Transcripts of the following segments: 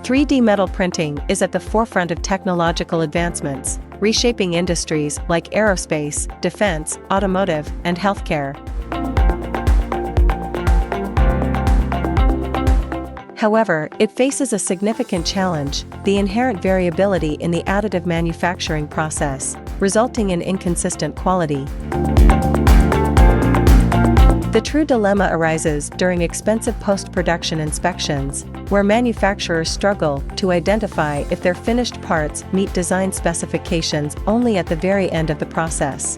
3D metal printing is at the forefront of technological advancements, reshaping industries like aerospace, defense, automotive, and healthcare. However, it faces a significant challenge: the inherent variability in the additive manufacturing process, resulting in inconsistent quality. The true dilemma arises during expensive post-production inspections, where manufacturers struggle to identify if their finished parts meet design specifications only at the very end of the process.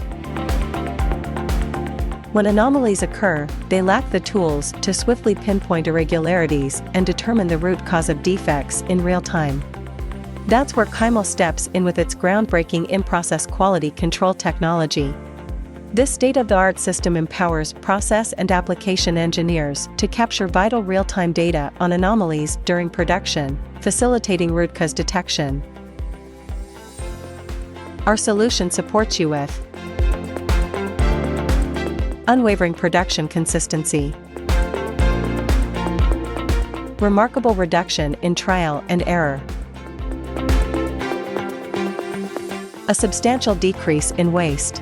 When anomalies occur, they lack the tools to swiftly pinpoint irregularities and determine the root cause of defects in real time. That's where QIMAL steps in with its groundbreaking in-process quality control technology. This state-of-the-art system empowers process and application engineers to capture vital real-time data on anomalies during production, facilitating root cause detection. Our solution supports you with unwavering production consistency, remarkable reduction in trial and error, a substantial decrease in waste.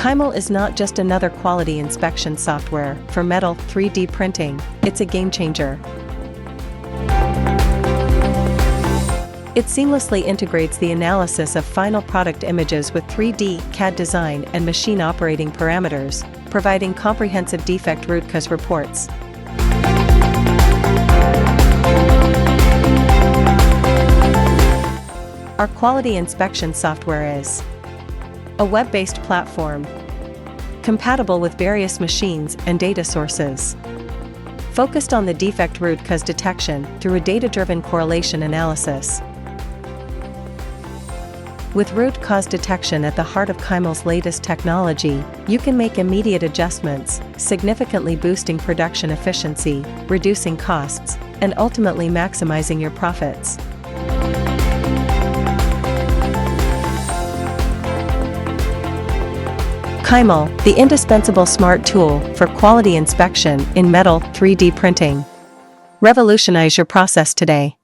QIMAL is not just another quality inspection software for metal 3D printing, it's a game changer. It seamlessly integrates the analysis of final product images with 3D CAD design and machine operating parameters, providing comprehensive defect root cause reports. Our quality inspection software is a web-based platform, compatible with various machines and data sources, focused on the defect root cause detection through a data-driven correlation analysis. With root cause detection at the heart of QIMAL's latest technology, you can make immediate adjustments, significantly boosting production efficiency, reducing costs, and ultimately maximizing your profits. QIMAL, the indispensable smart tool for quality inspection in metal 3D printing. Revolutionize your process today.